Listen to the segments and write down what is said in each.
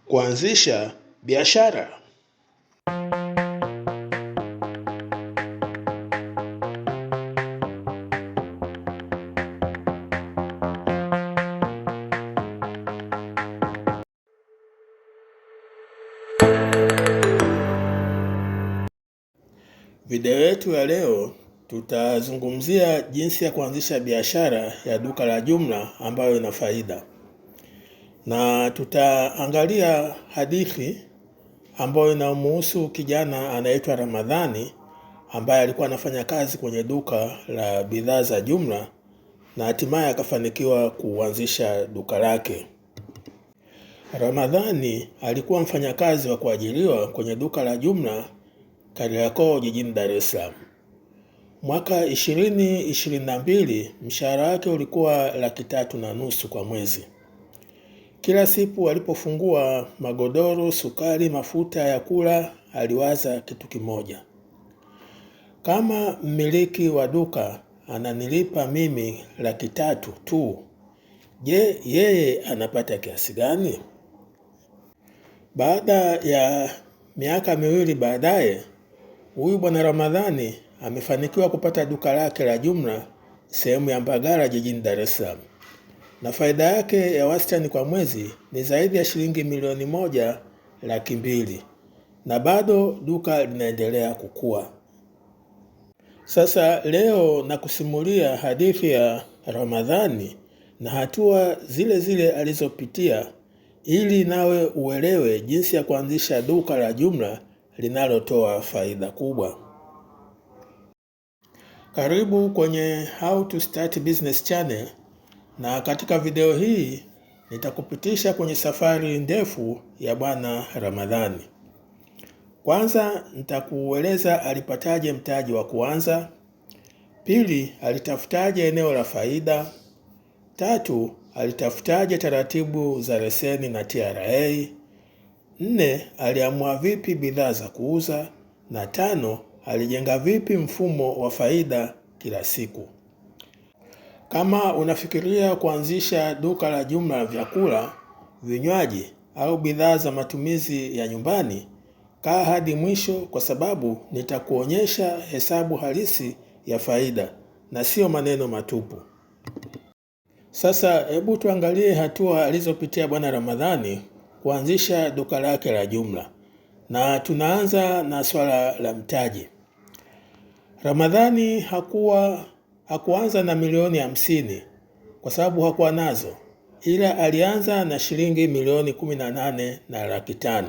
Kuanzisha biashara. Video yetu ya leo tutazungumzia jinsi ya kuanzisha biashara ya duka la jumla ambayo ina faida. Na tutaangalia hadithi ambayo inamhusu kijana anaitwa Ramadhani ambaye alikuwa anafanya kazi kwenye duka la bidhaa za jumla na hatimaye akafanikiwa kuanzisha duka lake. Ramadhani alikuwa mfanyakazi wa kuajiriwa kwenye duka la jumla Kariakoo jijini Dar es Salaam. Mwaka 2022 mshahara wake ulikuwa 3,500 kwa mwezi. Kila siku alipofungua magodoro, sukari, mafuta ya kula, aliwaza kitu kimoja: kama mmiliki wa duka ananilipa mimi 300,000 tu, je, yeye anapata kiasi gani? Baada ya miaka 2 baadaye, huyu bwana Ramadhani amefanikiwa kupata duka lake la jumla sehemu ya Mbagala jijini Dar es Salaam, na faida yake ya wastani kwa mwezi ni zaidi ya shilingi 1,200,000, na bado duka linaendelea kukua. Sasa leo nakusimulia hadithi ya Ramadhani na hatua zile zile alizopitia ili nawe uelewe jinsi ya kuanzisha duka la jumla linalotoa faida kubwa. Karibu kwenye How to Start Business Channel, na katika video hii nitakupitisha kwenye safari ndefu ya bwana Ramadhani. Kwanza nitakueleza alipataje mtaji wa kuanza. Pili, alitafutaje eneo la faida. Tatu, alitafutaje taratibu za leseni na TRA. 4, aliamua vipi bidhaa za kuuza. Na 5, alijenga vipi mfumo wa faida kila siku. Kama unafikiria kuanzisha duka la jumla la vyakula, vinywaji au bidhaa za matumizi ya nyumbani, kaa hadi mwisho kwa sababu nitakuonyesha hesabu halisi ya faida na sio maneno matupu. Sasa hebu tuangalie hatua alizopitia bwana Ramadhani kuanzisha duka lake la jumla, na tunaanza na swala la mtaji. Ramadhani hakuanza na milioni 50 kwa sababu hakuwa nazo, ila alianza na shilingi milioni 18,500,000.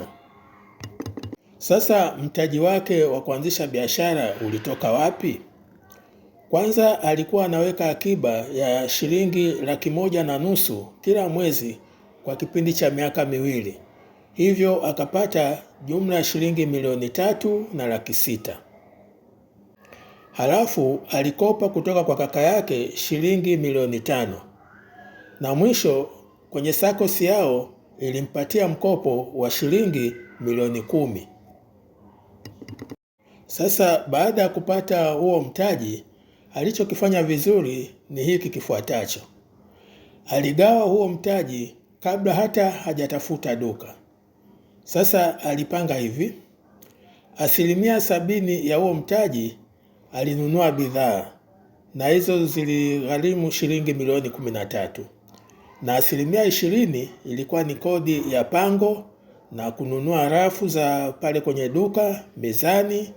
Sasa mtaji wake wa kuanzisha biashara ulitoka wapi? Kwanza alikuwa anaweka akiba ya shilingi 1,500,000 kila mwezi kwa kipindi cha miaka 2. Hivyo akapata jumla ya shilingi milioni 3,600,000. Halafu alikopa kutoka kwa kaka yake shilingi milioni 5. Na mwisho kwenye SACCOS yao ilimpatia mkopo wa shilingi milioni 10. Sasa baada ya kupata huo mtaji, alichokifanya vizuri ni hiki kifuatacho. Aligawa huo mtaji kabla hata hajatafuta duka. Sasa alipanga hivi: 70% ya huo mtaji alinunua bidhaa, na hizo ziligharimu shilingi milioni 13, na 20% ilikuwa ni kodi ya pango na kununua rafu za pale kwenye duka, mezani,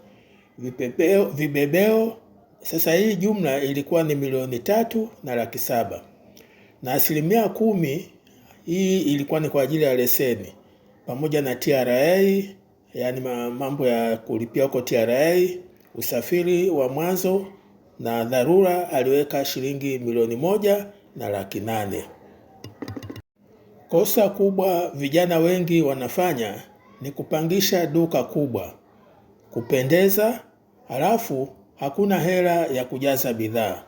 vibebeo. Sasa hii jumla ilikuwa ni milioni 3,700,000, na 10% hii ilikuwa ni kwa ajili ya leseni pamoja na TRA, yani mambo ya kulipia huko TRA, usafiri wa mwanzo na dharura aliweka shilingi milioni 1,800,000. Kosa kubwa vijana wengi wanafanya ni kupangisha duka kubwa, kupendeza, halafu hakuna hela ya kujaza bidhaa.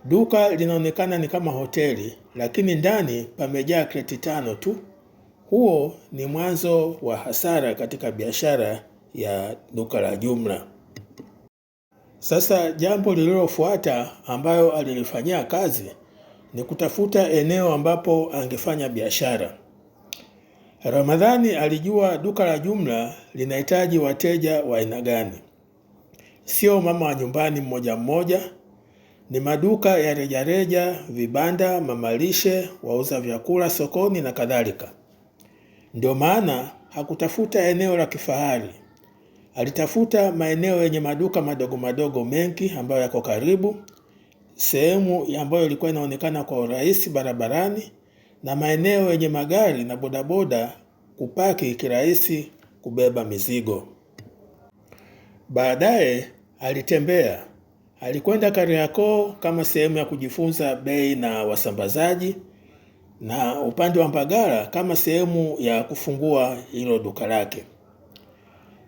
Duka linaonekana ni kama hoteli, lakini ndani pamejaa kreti 5 tu. Huo ni mwanzo wa hasara katika biashara ya duka la jumla. Sasa jambo lililofuata ambayo alilifanyia kazi ni kutafuta eneo ambapo angefanya biashara. Ramadhani alijua duka la jumla linahitaji wateja wa aina gani. Sio mama wa nyumbani mmoja mmoja, ni maduka ya rejareja, vibanda, mamalishe, wauza vyakula sokoni na kadhalika. Ndio maana hakutafuta eneo la kifahari. Alitafuta maeneo yenye maduka madogo madogo mengi ambayo yako karibu, sehemu ambayo ilikuwa inaonekana kwa urahisi barabarani, na maeneo yenye magari na bodaboda kupaki kirahisi kubeba mizigo. Baadaye alitembea. Alikwenda Kariakoo kama sehemu ya kujifunza bei na wasambazaji, na upande wa Mbagala kama sehemu ya kufungua hilo duka lake.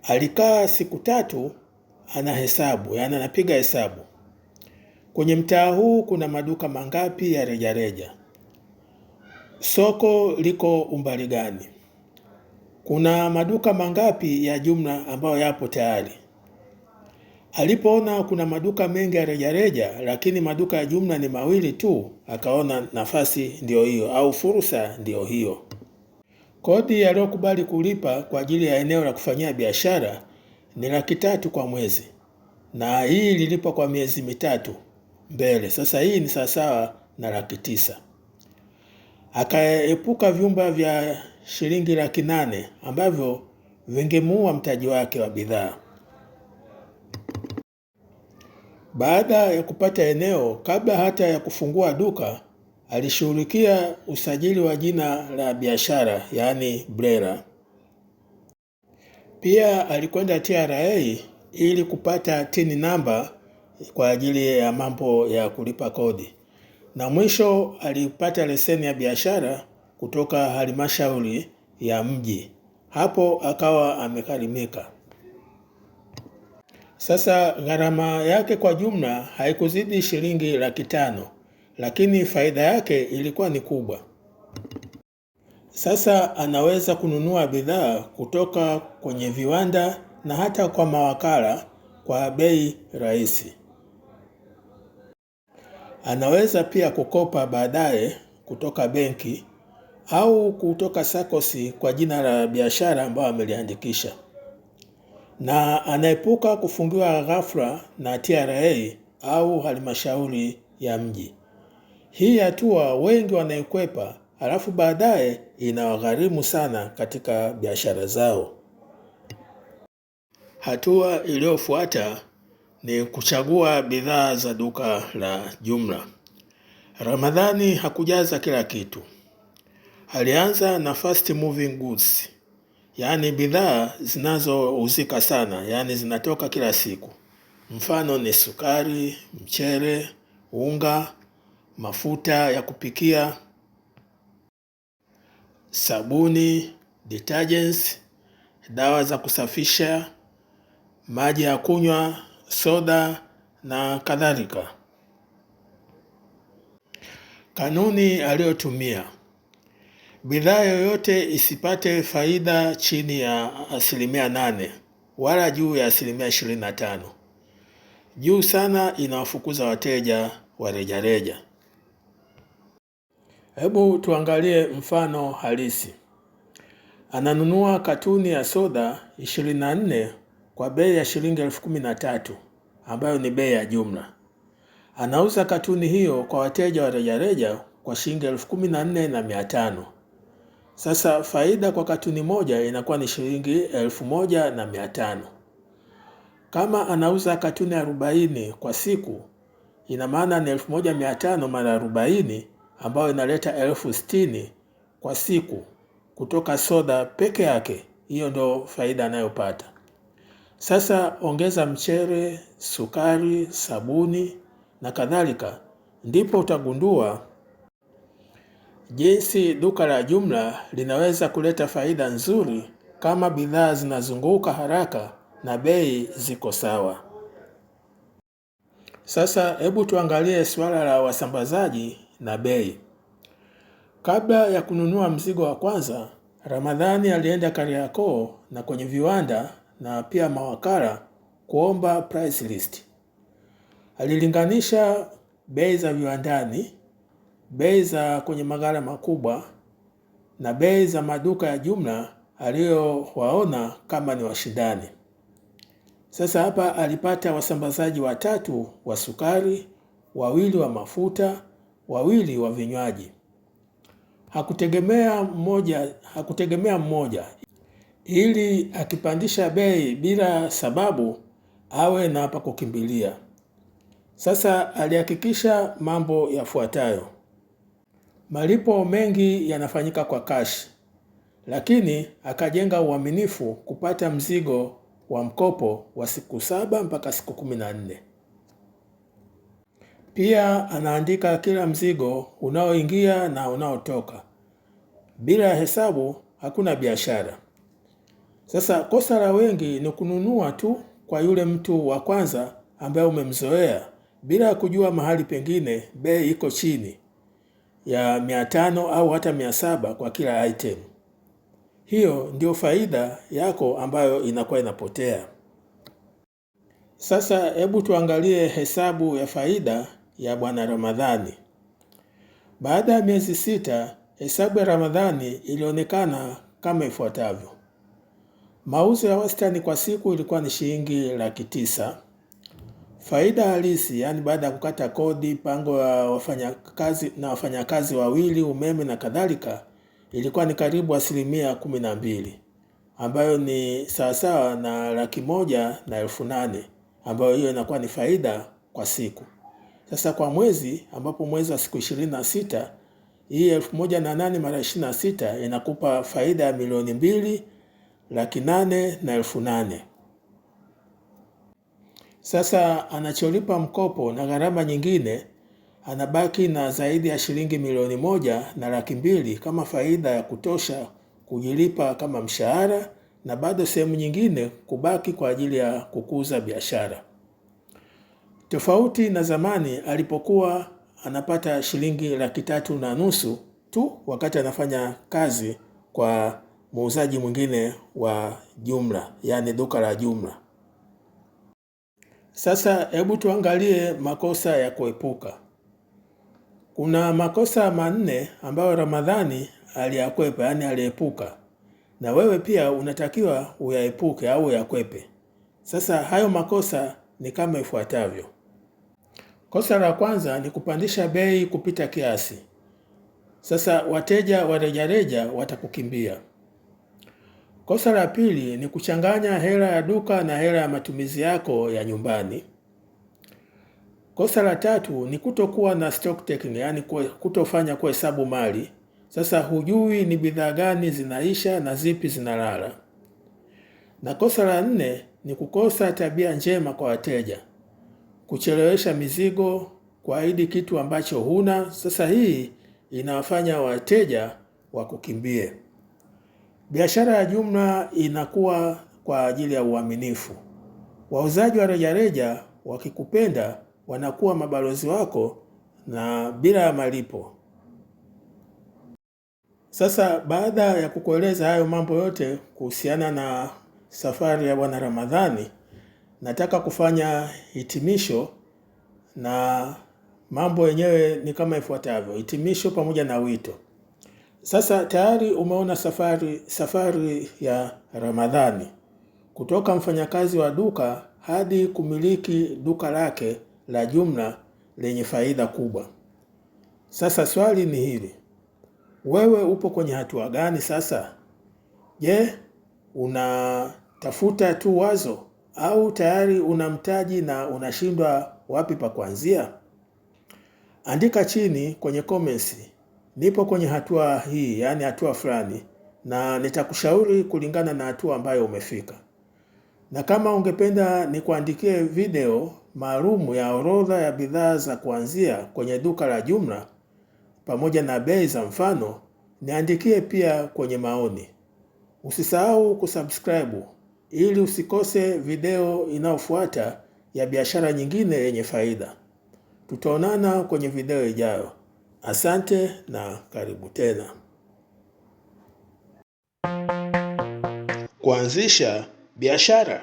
Alikaa siku 3 anahesabu, yaani anapiga hesabu. Kwenye mtaa huu kuna maduka mangapi ya rejareja? Soko liko umbali gani? Kuna maduka mangapi ya jumla ambayo yapo tayari? Alipoona kuna maduka mengi ya rejareja lakini maduka ya jumla ni mawili tu, akaona nafasi ndio hiyo au fursa ndio hiyo. Kodi aliyokubali kulipa kwa ajili ya eneo la kufanyia biashara ni Laki 3 kwa mwezi, na hii ililipwa kwa miezi 3 mbele. Sasa hii ni sawasawa na Laki 9. Akaepuka vyumba vya shilingi Laki 8 ambavyo vingemuua mtaji wake wa bidhaa. Baada ya kupata eneo, kabla hata ya kufungua duka, alishughulikia usajili wa jina la biashara, yaani BRELA. Pia alikwenda TRA ili kupata TIN namba kwa ajili ya mambo ya kulipa kodi. Na mwisho alipata leseni ya biashara kutoka halmashauri ya mji. Hapo akawa amekarimika. Sasa gharama yake kwa jumla haikuzidi shilingi Laki 5, lakini faida yake ilikuwa ni kubwa. Sasa anaweza kununua bidhaa kutoka kwenye viwanda na hata kwa mawakala kwa bei rahisi. Anaweza pia kukopa baadaye kutoka benki au kutoka sakosi kwa jina la biashara ambayo ameliandikisha. Na anaepuka kufungiwa ghafla na TRA au halmashauri ya mji. Hii hatua wengi wanaikwepa, halafu baadaye inawagharimu sana katika biashara zao. Hatua iliyofuata ni kuchagua bidhaa za duka la jumla. Ramadhani hakujaza kila kitu. Alianza na fast moving goods, yaani bidhaa zinazouzika sana, yaani zinatoka kila siku. Mfano ni sukari, mchele, unga, mafuta ya kupikia, sabuni, detergents, dawa za kusafisha, maji ya kunywa, soda na kadhalika. Kanuni aliyotumia: bidhaa yoyote isipate faida chini ya 8% wala juu ya 25%. Juu sana inawafukuza wateja wa rejareja. Hebu tuangalie mfano halisi. Ananunua katuni ya soda 24 kwa bei ya shilingi 13,000 ambayo ni bei ya jumla. Anauza katuni hiyo kwa wateja wa rejareja kwa shilingi 14,500. Sasa faida kwa katuni moja inakuwa ni shilingi 1,500. Kama anauza katuni 40 kwa siku, ina maana ni 1,500 mara 40 ambayo inaleta 60,000 kwa siku kutoka soda peke yake. Hiyo ndo faida anayopata. Sasa ongeza mchele, sukari, sabuni na kadhalika, ndipo utagundua jinsi duka la jumla linaweza kuleta faida nzuri kama bidhaa zinazunguka haraka na bei ziko sawa. Sasa hebu tuangalie suala la wasambazaji na bei. Kabla ya kununua mzigo wa kwanza, Ramadhani alienda Kariakoo na kwenye viwanda na pia mawakala kuomba price list. Alilinganisha bei za viwandani, bei za kwenye maghala makubwa na bei za maduka ya jumla aliyowaona kama ni washindani. Sasa hapa alipata wasambazaji watatu wa sukari, wawili wa mafuta, wawili wa vinywaji. Hakutegemea mmoja ili akipandisha bei bila sababu awe na hapa kukimbilia. Sasa alihakikisha mambo yafuatayo. Malipo mengi yanafanyika kwa cash, lakini akajenga uaminifu kupata mzigo wa mkopo wa siku 7 mpaka siku 14. Pia anaandika kila mzigo unaoingia na unaotoka. Bila hesabu hakuna biashara. Sasa kosa la wengi ni kununua tu kwa yule mtu wa kwanza ambaye umemzoea bila kujua mahali pengine bei iko chini ya 500 au hata 700 kwa kila item. Hiyo ndio faida yako ambayo inakuwa inapotea. Sasa hebu tuangalie hesabu ya faida ya Bwana Ramadhani. Baada ya miezi 6, hesabu ya Ramadhani ilionekana kama ifuatavyo. Mauzo ya wastani kwa siku ilikuwa ni shilingi 900,000. Faida halisi, yani baada ya kukata kodi, pango ya wafanyakazi wawili, umeme na kadhalika, ilikuwa ni karibu 12%, ambayo ni sawasawa na 1,800,000, ambayo hiyo inakuwa ni faida kwa siku. Sasa kwa mwezi, ambapo mwezi wa siku 26, hii 1,800 mara 26 inakupa faida ya 2,800,000. Sasa anacholipa mkopo na gharama nyingine, anabaki na zaidi ya shilingi 1,200,000 kama faida ya kutosha kujilipa kama mshahara, na bado sehemu nyingine kubaki kwa ajili ya kukuza biashara. Tofauti na zamani alipokuwa anapata shilingi 3,500,000 tu wakati anafanya kazi kwa muuzaji mwingine wa jumla, yani duka la jumla. Sasa hebu tuangalie makosa ya kuepuka. Kuna makosa 4 ambayo Ramadhani aliyakwepa, yani aliepuka, na wewe pia unatakiwa uyaepuke au uyakwepe. Sasa hayo makosa ni kama ifuatavyo. Kosa la kwanza ni kupandisha bei kupita kiasi. Sasa wateja wa rejareja watakukimbia. Kosa la pili ni kuchanganya hela ya duka na hela ya matumizi yako ya nyumbani. Kosa la tatu ni kutokuwa na stock taking, yani kutofanya kuhesabu mali. Sasa hujui ni bidhaa gani zinaisha na zipi zinalala. Na kosa la 4 ni kukosa tabia njema kwa wateja, kuchelewesha mizigo, kuahidi kitu ambacho huna. Sasa hii inawafanya wateja wakukimbie. Biashara ya jumla inakuwa kwa ajili ya uaminifu. Wauzaji wa rejareja wakikupenda wanakuwa mabalozi wako na bila ya malipo. Sasa baada ya kukueleza hayo mambo yote kuhusiana na safari ya Bwana Ramadhani, nataka kufanya hitimisho, na mambo yenyewe ni kama ifuatavyo: hitimisho pamoja na wito. Sasa tayari umeona safari ya Ramadhani kutoka mfanyakazi wa duka hadi kumiliki duka lake la jumla lenye faida kubwa. Sasa swali ni hili: wewe upo kwenye hatua gani sasa? Je, unatafuta tu wazo au tayari una mtaji na unashindwa wapi pa kuanzia? Andika chini kwenye comments, nipo kwenye hatua hii, yani hatua fulani, na nitakushauri kulingana na hatua ambayo umefika. Na kama ungependa nikuandikie video maalumu ya orodha ya bidhaa za kuanzia kwenye duka la jumla pamoja na bei za mfano, niandikie pia kwenye maoni. Usisahau kusubscribe ili usikose video inayofuata ya biashara nyingine yenye faida. Tutaonana kwenye video ijayo. Asante na karibu tena. Kuanzisha biashara.